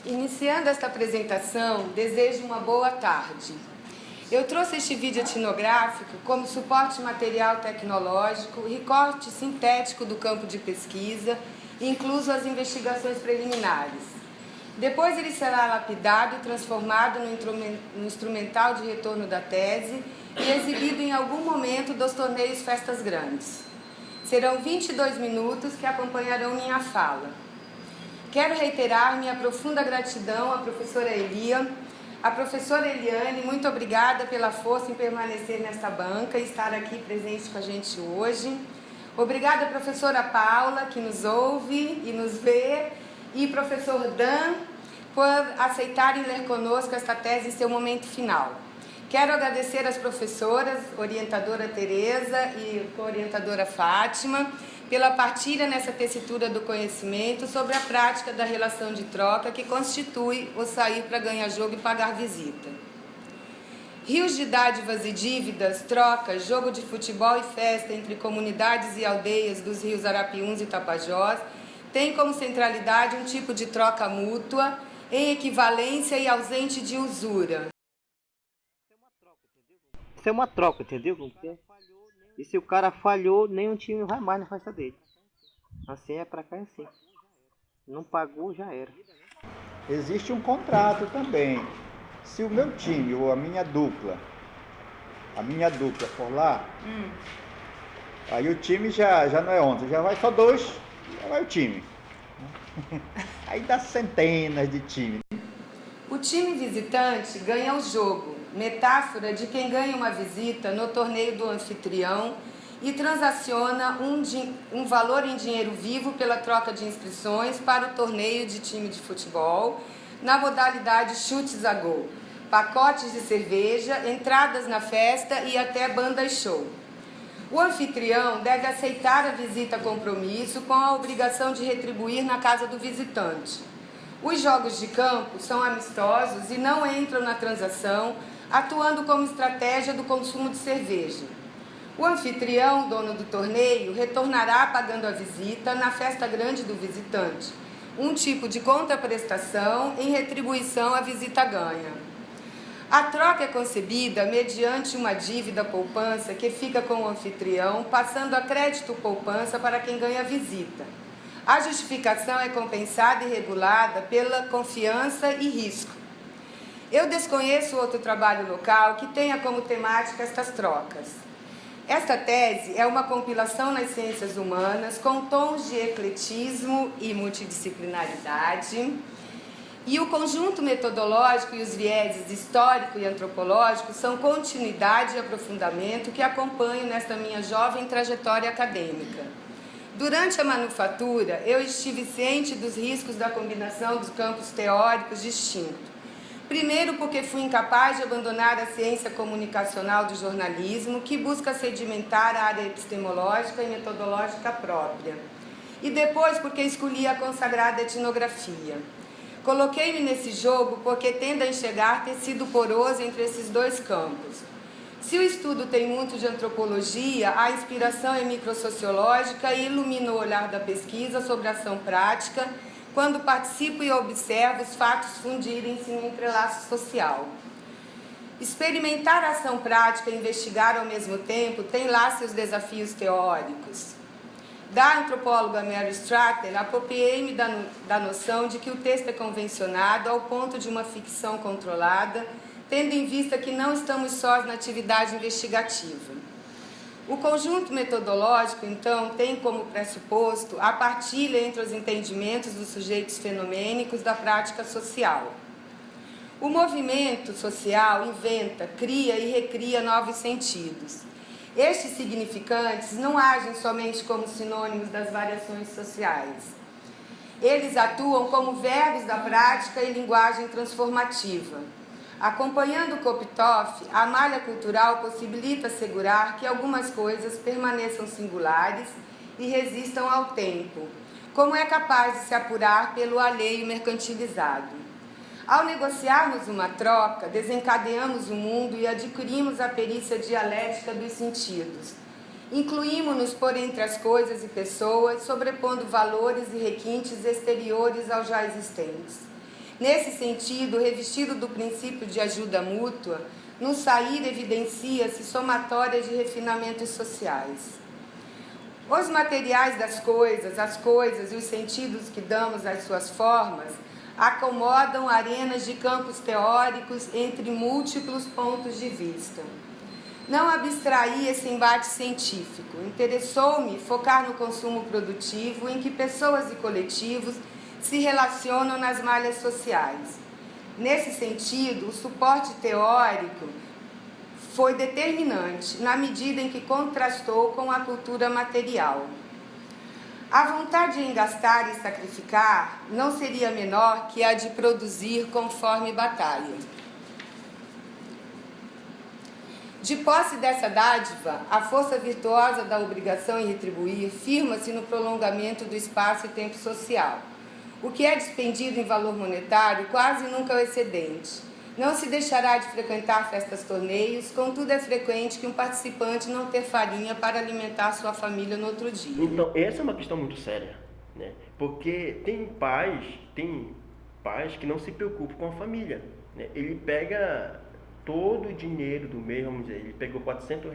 Iniciando esta apresentação, desejo uma boa tarde. Eu trouxe este vídeo etnográfico como suporte material tecnológico, recorte sintético do campo de pesquisa, incluso as investigações preliminares. Depois ele será lapidado e transformado no instrumental de retorno da tese e exibido em algum momento dos torneios Festas Grandes. Serão 22 minutos que acompanharão minha fala. Quero reiterar minha profunda gratidão à professora Elia, à professora Eliane, muito obrigada pela força em permanecer nesta banca e estar aqui presente com a gente hoje. Obrigada, professora Paula, que nos ouve e nos vê, e professor Dan, por aceitarem ler conosco esta tese em seu momento final. Quero agradecer às professoras, orientadora Tereza e co-orientadora Fátima, pela partilha nessa tessitura do conhecimento sobre a prática da relação de troca que constitui o sair para ganhar jogo e pagar visita. Rios de dádivas e dívidas, trocas, jogo de futebol e festa entre comunidades e aldeias dos rios Arapiuns e Tapajós têm como centralidade um tipo de troca mútua, em equivalência e ausente de usura. Isso é uma troca, entendeu? E se o cara falhou, nenhum time vai mais na festa dele. Assim é pra cá, assim. Não pagou, já era. Existe um contrato também. Se o meu time ou a minha dupla for lá, aí o time já não é 11, já vai só 2, já vai o time. Aí dá centenas de times. O time visitante ganha o jogo, metáfora de quem ganha uma visita no torneio do anfitrião e transaciona um valor em dinheiro vivo pela troca de inscrições para o torneio de time de futebol na modalidade chutes a gol, pacotes de cerveja, entradas na festa e até banda e show. O anfitrião deve aceitar a visita compromisso com a obrigação de retribuir na casa do visitante. Os jogos de campo são amistosos e não entram na transação, atuando como estratégia do consumo de cerveja. O anfitrião, dono do torneio, retornará pagando a visita na festa grande do visitante, um tipo de contraprestação em retribuição à visita ganha. A troca é concebida mediante uma dívida poupança que fica com o anfitrião, passando a crédito poupança para quem ganha a visita. A justificação é compensada e regulada pela confiança e risco. Eu desconheço outro trabalho local que tenha como temática estas trocas. Esta tese é uma compilação nas ciências humanas com tons de ecletismo e multidisciplinaridade, e o conjunto metodológico e os vieses histórico e antropológico são continuidade e aprofundamento que acompanho nesta minha jovem trajetória acadêmica. Durante a manufatura, eu estive ciente dos riscos da combinação dos campos teóricos distintos. Primeiro, porque fui incapaz de abandonar a ciência comunicacional do jornalismo, que busca sedimentar a área epistemológica e metodológica própria. E depois, porque escolhi a consagrada etnografia. Coloquei-me nesse jogo porque tendo a enxergar tecido poroso entre esses dois campos. Se o estudo tem muito de antropologia, a inspiração é microsociológica e ilumina o olhar da pesquisa sobre a ação prática, quando participo e observo os fatos fundirem-se no entrelaço social. Experimentar a ação prática e investigar ao mesmo tempo tem lá seus desafios teóricos. Da antropóloga Mary Strater, apropriei-me da noção de que o texto é convencionado ao ponto de uma ficção controlada, tendo em vista que não estamos sós na atividade investigativa. O conjunto metodológico, então, tem como pressuposto a partilha entre os entendimentos dos sujeitos fenomênicos da prática social. O movimento social inventa, cria e recria novos sentidos. Estes significantes não agem somente como sinônimos das variações sociais. Eles atuam como verbos da prática e linguagem transformativa. Acompanhando Koptoff, a malha cultural possibilita assegurar que algumas coisas permaneçam singulares e resistam ao tempo, como é capaz de se apurar pelo alheio mercantilizado. Ao negociarmos uma troca, desencadeamos o mundo e adquirimos a perícia dialética dos sentidos. Incluímos-nos por entre as coisas e pessoas, sobrepondo valores e requintes exteriores aos já existentes. Nesse sentido, revestido do princípio de ajuda mútua, no sair evidencia-se somatória de refinamentos sociais. Os materiais das coisas, as coisas e os sentidos que damos às suas formas, acomodam arenas de campos teóricos entre múltiplos pontos de vista. Não abstraí esse embate científico. Interessou-me focar no consumo produtivo em que pessoas e coletivos se relacionam nas malhas sociais. Nesse sentido, o suporte teórico foi determinante, na medida em que contrastou com a cultura material. A vontade em gastar e sacrificar não seria menor que a de produzir conforme batalha. De posse dessa dádiva, a força virtuosa da obrigação em retribuir firma-se no prolongamento do espaço e tempo social. O que é dispendido em valor monetário quase nunca é o excedente. Não se deixará de frequentar festas-torneios, contudo é frequente que um participante não ter farinha para alimentar sua família no outro dia. Então, essa é uma questão muito séria, né? Porque tem pais que não se preocupam com a família, né? Ele pega todo o dinheiro do mês, vamos dizer, ele pegou R$ 400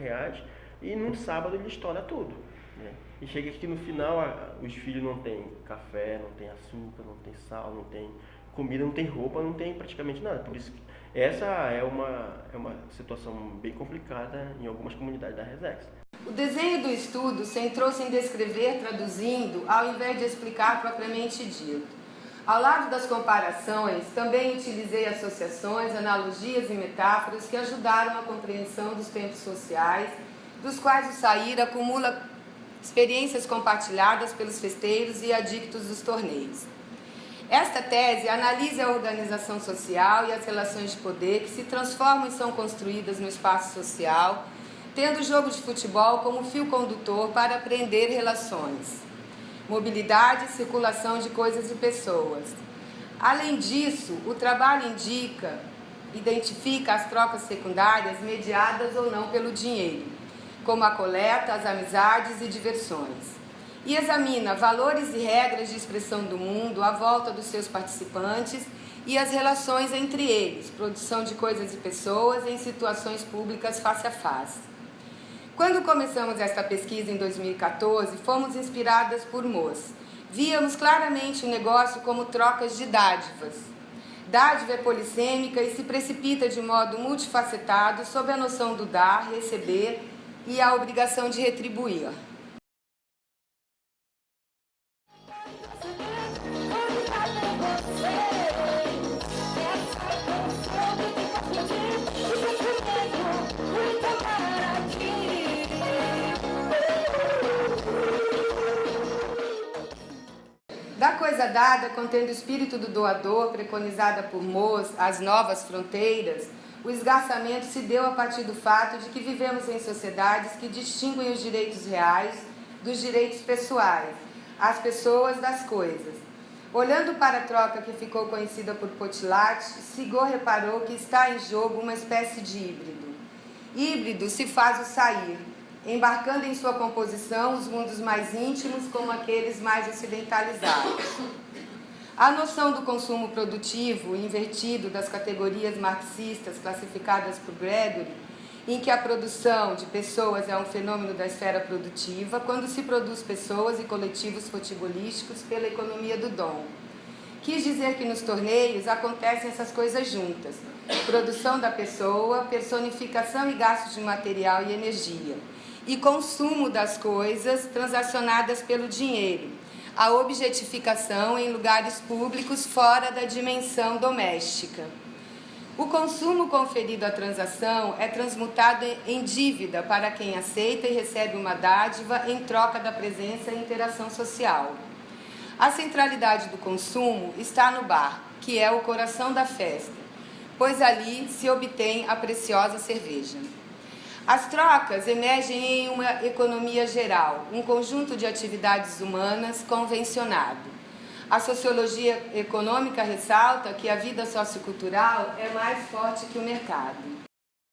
e num sábado ele estoura tudo, né? E chega aqui no final, os filhos não têm café, não tem açúcar, não tem sal, não tem comida, não tem roupa, não tem praticamente nada. Por isso que essa é uma situação bem complicada em algumas comunidades da Resex. O desenho do estudo centrou-se em descrever, traduzindo, ao invés de explicar propriamente dito. Ao lado das comparações, também utilizei associações, analogias e metáforas que ajudaram a compreensão dos tempos sociais, dos quais o sair acumula experiências compartilhadas pelos festeiros e adictos dos torneios. Esta tese analisa a organização social e as relações de poder que se transformam e são construídas no espaço social, tendo o jogo de futebol como fio condutor para aprender relações, mobilidade e circulação de coisas e pessoas. Além disso, o trabalho identifica as trocas secundárias mediadas ou não pelo dinheiro, como a coleta, as amizades e diversões. E examina valores e regras de expressão do mundo à volta dos seus participantes e as relações entre eles, produção de coisas e pessoas em situações públicas face a face. Quando começamos esta pesquisa em 2014, fomos inspiradas por Moz. Víamos claramente o negócio como trocas de dádivas. Dádiva é polissêmica e se precipita de modo multifacetado sob a noção do dar, receber e a obrigação de retribuir. Da coisa dada, contendo o espírito do doador, preconizada por Moz, as novas fronteiras, o esgarçamento se deu a partir do fato de que vivemos em sociedades que distinguem os direitos reais dos direitos pessoais, as pessoas das coisas. Olhando para a troca que ficou conhecida por Potilate, Sigot reparou que está em jogo uma espécie de híbrido. Híbrido se faz o sair, embarcando em sua composição os mundos mais íntimos como aqueles mais ocidentalizados. A noção do consumo produtivo, invertido das categorias marxistas classificadas por Gregory, em que a produção de pessoas é um fenômeno da esfera produtiva, quando se produz pessoas e coletivos futebolísticos pela economia do dom. Quis dizer que nos torneios acontecem essas coisas juntas: produção da pessoa, personificação e gasto de material e energia, e consumo das coisas transacionadas pelo dinheiro, a objetificação em lugares públicos fora da dimensão doméstica. O consumo conferido à transação é transmutado em dívida para quem aceita e recebe uma dádiva em troca da presença e interação social. A centralidade do consumo está no bar, que é o coração da festa, pois ali se obtém a preciosa cerveja. As trocas emergem em uma economia geral, um conjunto de atividades humanas convencionado. A sociologia econômica ressalta que a vida sociocultural é mais forte que o mercado.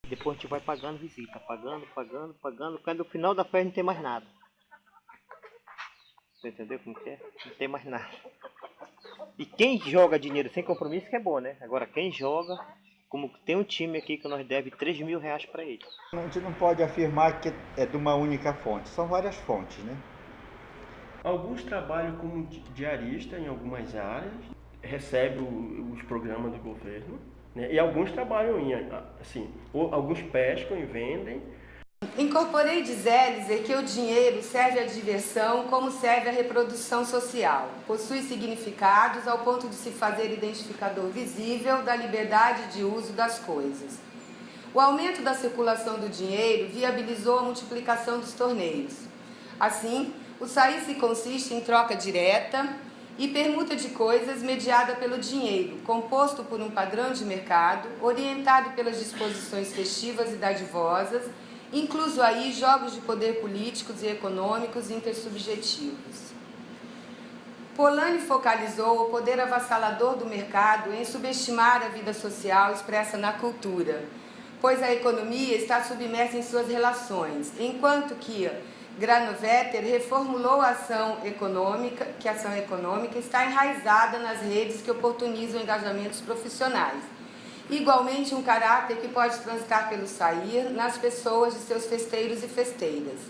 Depois a gente vai pagando visita, pagando. Quando no final da festa não tem mais nada. Você entendeu como que é? Não tem mais nada. E quem joga dinheiro sem compromisso que é bom, né? Agora quem joga, como tem um time aqui que nós deve R$ 3.000 para ele. A gente não pode afirmar que é de uma única fonte, são várias fontes, né? Alguns trabalham como diarista em algumas áreas, recebem os programas do governo, né? E alguns trabalham assim, alguns pescam e vendem. Incorporei, diz Eliezer, que o dinheiro serve à diversão como serve à reprodução social. Possui significados ao ponto de se fazer identificador visível da liberdade de uso das coisas. O aumento da circulação do dinheiro viabilizou a multiplicação dos torneios. Assim, o sair-se consiste em troca direta e permuta de coisas mediada pelo dinheiro, composto por um padrão de mercado, orientado pelas disposições festivas e dadivosas, incluso aí jogos de poder políticos e econômicos intersubjetivos. Polanyi focalizou o poder avassalador do mercado em subestimar a vida social expressa na cultura, pois a economia está submersa em suas relações, enquanto que Granovetter reformulou a ação econômica está enraizada nas redes que oportunizam engajamentos profissionais. Igualmente um caráter que pode transitar pelo sair nas pessoas de seus festeiros e festeiras.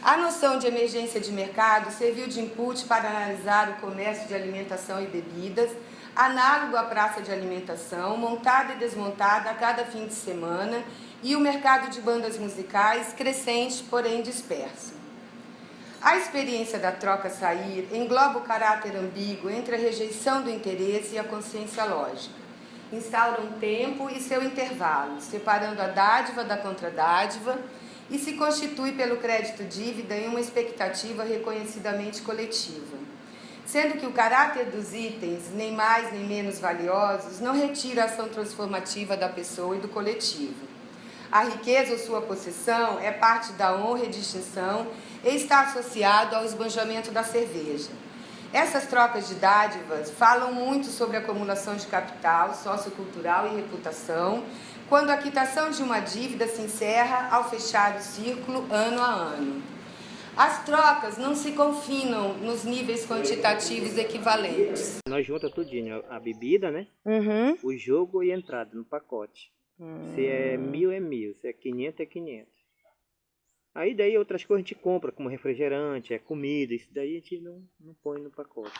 A noção de emergência de mercado serviu de input para analisar o comércio de alimentação e bebidas, análogo à praça de alimentação, montada e desmontada a cada fim de semana, e o mercado de bandas musicais, crescente, porém disperso. A experiência da troca-sair engloba o caráter ambíguo entre a rejeição do interesse e a consciência lógica. Instaura um tempo e seu intervalo, separando a dádiva da contradádiva, e se constitui pelo crédito-dívida em uma expectativa reconhecidamente coletiva. Sendo que o caráter dos itens, nem mais nem menos valiosos, não retira a ação transformativa da pessoa e do coletivo. A riqueza ou sua possessão é parte da honra e distinção e está associado ao esbanjamento da cerveja. Essas trocas de dádivas falam muito sobre acumulação de capital, sociocultural e reputação, quando a quitação de uma dívida se encerra ao fechar o círculo ano a ano. As trocas não se confinam nos níveis quantitativos equivalentes. Nós juntamos tudinho, a bebida, né? O jogo e a entrada no pacote. Se é 1.000 é 1.000, se é 500 é 500. Aí daí outras coisas a gente compra, como refrigerante, é comida, isso daí a gente não põe no pacote.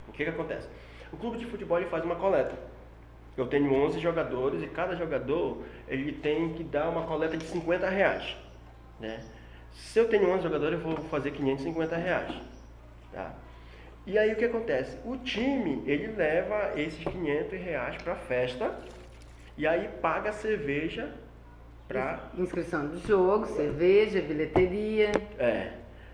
O que acontece? O clube de futebol ele faz uma coleta. Eu tenho 11 jogadores e cada jogador ele tem que dar uma coleta de R$50. Né? Se eu tenho 11 jogadores, eu vou fazer R$550. Tá? E aí o que acontece? O time ele leva esses R$500 para a festa e aí paga a cerveja para... Inscrição do jogo, cerveja, bilheteria...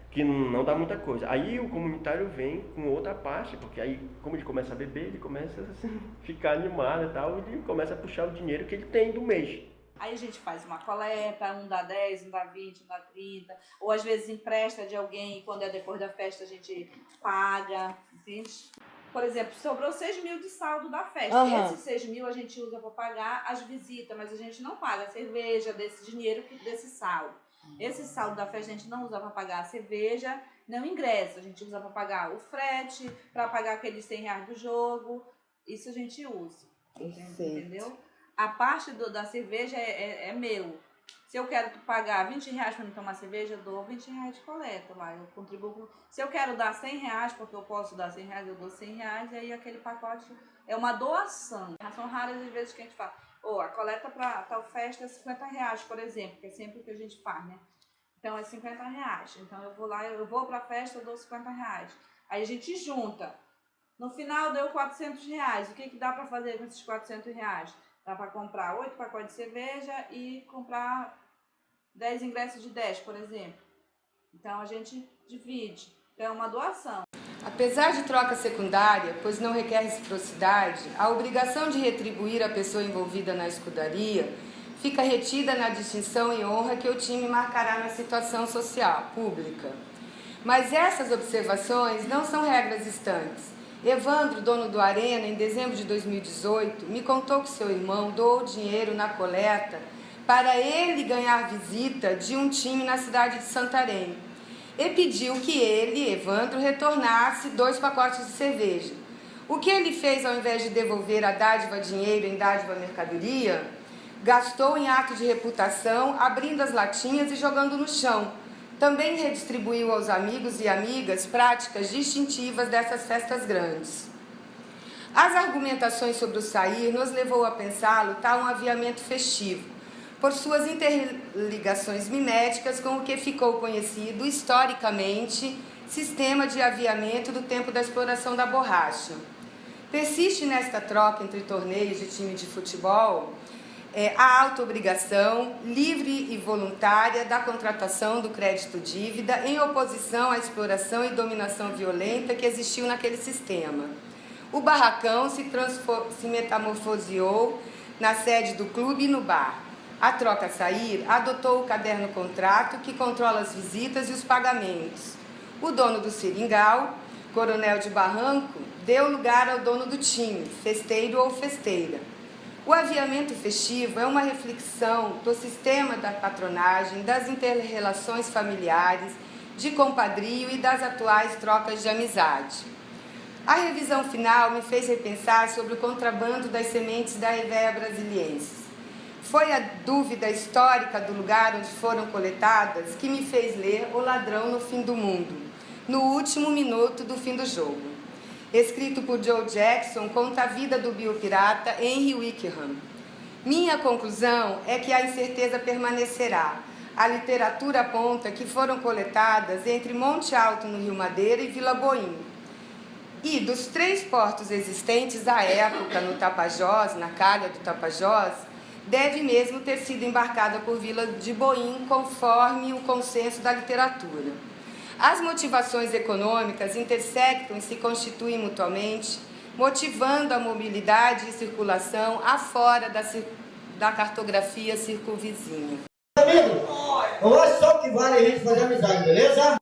que não dá muita coisa. Aí o comunitário vem com outra parte, porque aí, como ele começa a beber, ele começa a ficar animado e tal, ele começa a puxar o dinheiro que ele tem do mês. Aí a gente faz uma coleta, um dá 10, um dá 20, um dá 30, ou às vezes empresta de alguém e quando é depois da festa a gente paga, entende? Por exemplo, sobrou 6.000 de saldo da festa. Esses 6.000 a gente usa para pagar as visitas, mas a gente não paga a cerveja desse dinheiro, desse saldo. Esse saldo da festa a gente não usa para pagar a cerveja, nem o ingresso. A gente usa para pagar o frete, para pagar aqueles R$100 do jogo. Isso a gente usa. Entendeu? A parte da cerveja é meu. Se eu quero pagar R$20 para me tomar cerveja, eu dou R$20 de coleta lá. Eu contribuo. Se eu quero dar R$100, porque eu posso dar R$100, eu dou R$100. E aí aquele pacote é uma doação. São raras as vezes que a gente fala. A coleta para tal festa é R$50, por exemplo, que é sempre o que a gente faz, né? Então é R$50. Então eu vou lá, eu vou para a festa, eu dou R$50. Aí a gente junta. No final deu R$400. O que dá para fazer com esses R$400? Dá para comprar 8 pacotes de cerveja e comprar 10 ingressos de 10, por exemplo. Então a gente divide. Então é uma doação. Apesar de troca secundária, pois não requer reciprocidade, a obrigação de retribuir a pessoa envolvida na escudaria fica retida na distinção e honra que o time marcará na situação social, pública. Mas essas observações não são regras estanques Evandro, dono do Arena, em dezembro de 2018, me contou que seu irmão doou dinheiro na coleta para ele ganhar visita de um time na cidade de Santarém e pediu que ele, Evandro, retornasse 2 pacotes de cerveja. O que ele fez ao invés de devolver a dádiva dinheiro em dádiva mercadoria? Gastou em ato de reputação, abrindo as latinhas e jogando no chão. Também redistribuiu aos amigos e amigas práticas distintivas dessas festas grandes. As argumentações sobre o sair nos levou a pensá-lo tal um aviamento festivo, por suas interligações miméticas com o que ficou conhecido historicamente sistema de aviamento do tempo da exploração da borracha. Persiste nesta troca entre torneios de time de futebol a auto-obrigação livre e voluntária da contratação do crédito-dívida em oposição à exploração e dominação violenta que existiu naquele sistema. O barracão se metamorfoseou na sede do clube e no bar. A troca sair adotou o caderno-contrato que controla as visitas e os pagamentos. O dono do seringal, coronel de barranco, deu lugar ao dono do time, festeiro ou festeira. O aviamento festivo é uma reflexão do sistema da patronagem, das inter-relações familiares, de compadrio e das atuais trocas de amizade. A revisão final me fez repensar sobre o contrabando das sementes da Hevea brasiliensis. Foi a dúvida histórica do lugar onde foram coletadas que me fez ler O Ladrão no Fim do Mundo, no último minuto do fim do jogo. Escrito por Joe Jackson, conta a vida do biopirata Henry Wickham. Minha conclusão é que a incerteza permanecerá. A literatura aponta que foram coletadas entre Monte Alto, no Rio Madeira, e Vila Boim. E dos 3 portos existentes à época no Tapajós, na calha do Tapajós, deve mesmo ter sido embarcada por Vila de Boim, conforme o consenso da literatura. As motivações econômicas intersectam e se constituem mutuamente, motivando a mobilidade e circulação afora da cartografia circunvizinha. Amigo, eu acho só que vale a gente fazer amizade, beleza?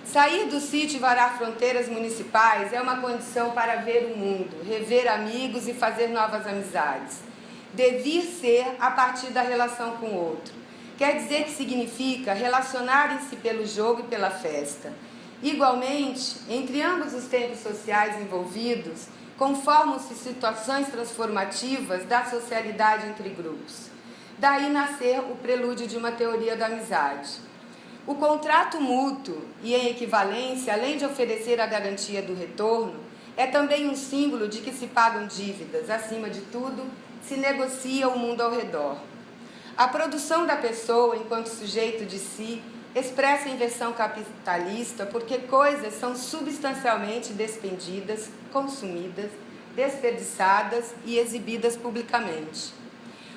Sair do sítio e varar fronteiras municipais é uma condição para ver o mundo, rever amigos e fazer novas amizades. Devir ser a partir da relação com o outro. Quer dizer que significa relacionarem-se pelo jogo e pela festa. Igualmente, entre ambos os tempos sociais envolvidos, conformam-se situações transformativas da socialidade entre grupos. Daí nascer o prelúdio de uma teoria da amizade. O contrato mútuo e em equivalência, além de oferecer a garantia do retorno, é também um símbolo de que se pagam dívidas. Acima de tudo, se negocia o mundo ao redor. A produção da pessoa, enquanto sujeito de si, expressa a inversão capitalista porque coisas são substancialmente despendidas, consumidas, desperdiçadas e exibidas publicamente.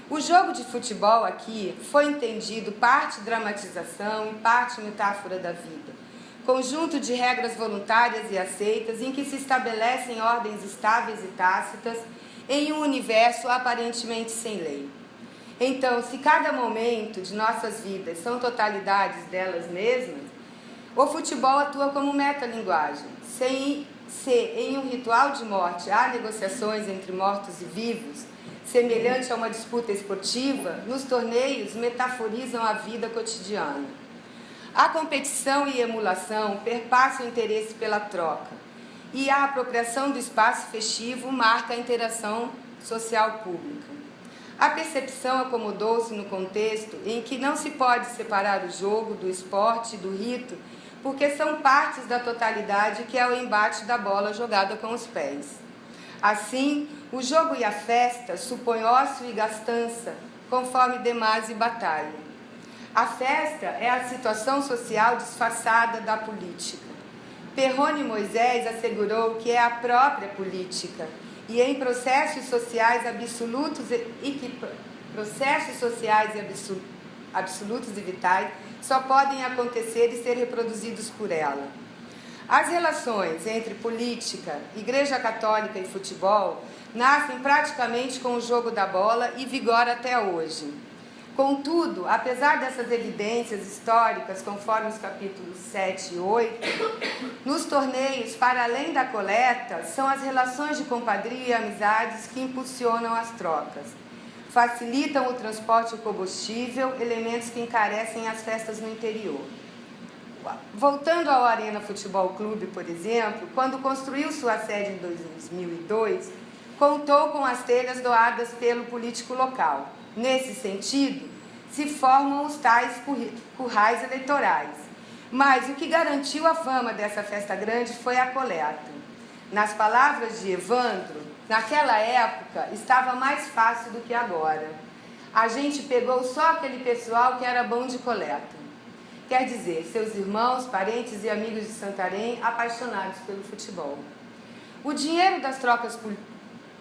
O jogo de futebol aqui foi entendido parte dramatização e parte metáfora da vida. Conjunto de regras voluntárias e aceitas em que se estabelecem ordens estáveis e tácitas em um universo aparentemente sem lei. Então, se cada momento de nossas vidas são totalidades delas mesmas, o futebol atua como metalinguagem. Se em um ritual de morte há negociações entre mortos e vivos, semelhante a uma disputa esportiva, nos torneios metaforizam a vida cotidiana. A competição e emulação perpassam o interesse pela troca, e a apropriação do espaço festivo marca a interação social pública. A percepção acomodou-se no contexto em que não se pode separar o jogo do esporte e do rito, porque são partes da totalidade que é o embate da bola jogada com os pés. Assim, o jogo e a festa supõem ócio e gastança, conforme demais e batalha. A festa é a situação social disfarçada da política. Perrone Moisés assegurou que é a própria política, e em processos sociais absolutos e vitais só podem acontecer e ser reproduzidos por ela. As relações entre política, Igreja Católica e futebol nascem praticamente com o jogo da bola e vigoram até hoje. Contudo, apesar dessas evidências históricas, conforme os capítulos 7 e 8, nos torneios, para além da coleta, são as relações de compadria e amizades que impulsionam as trocas. Facilitam o transporte e o combustível, elementos que encarecem as festas no interior. Voltando ao Arena Futebol Clube, por exemplo, quando construiu sua sede em 2002, contou com as telhas doadas pelo político local. Nesse sentido, se formam os tais currais eleitorais. Mas o que garantiu a fama dessa festa grande foi a coleta. Nas palavras de Evandro, naquela época estava mais fácil do que agora. A gente pegou só aquele pessoal que era bom de coleta. Quer dizer, seus irmãos, parentes e amigos de Santarém apaixonados pelo futebol. O dinheiro das trocas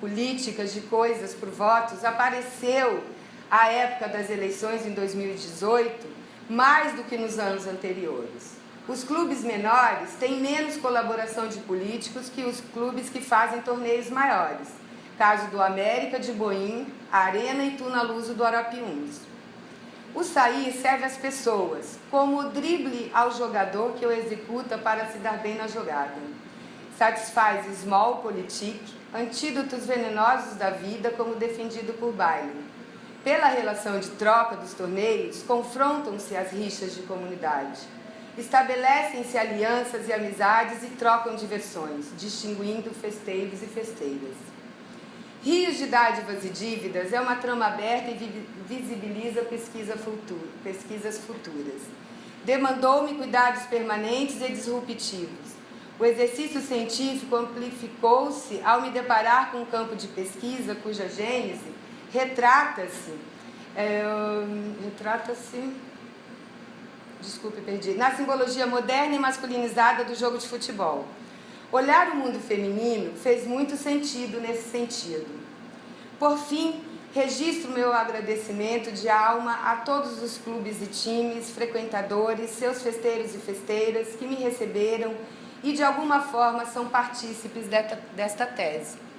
políticas de coisas por votos apareceu à época das eleições em 2018 mais do que nos anos anteriores. Os clubes menores têm menos colaboração de políticos que os clubes que fazem torneios maiores. Caso do América de Boim, Arena e Tuna Luso do Arapiuns. O sair serve às pessoas, como o drible ao jogador que o executa para se dar bem na jogada. Satisfaz small politik, antídotos venenosos da vida, como defendido por Bailey. Pela relação de troca dos torneios, confrontam-se as rixas de comunidade. Estabelecem-se alianças e amizades e trocam diversões, distinguindo festeiros e festeiras. Rios de Dádivas e Dívidas é uma trama aberta e visibiliza pesquisas futuras. Demandou-me cuidados permanentes e disruptivos. O exercício científico amplificou-se ao me deparar com um campo de pesquisa cuja gênese retrata-se na simbologia moderna e masculinizada do jogo de futebol. Olhar o mundo feminino fez muito sentido nesse sentido. Por fim, registro meu agradecimento de alma a todos os clubes e times, frequentadores, seus festeiros e festeiras que me receberam e de alguma forma são partícipes desta tese.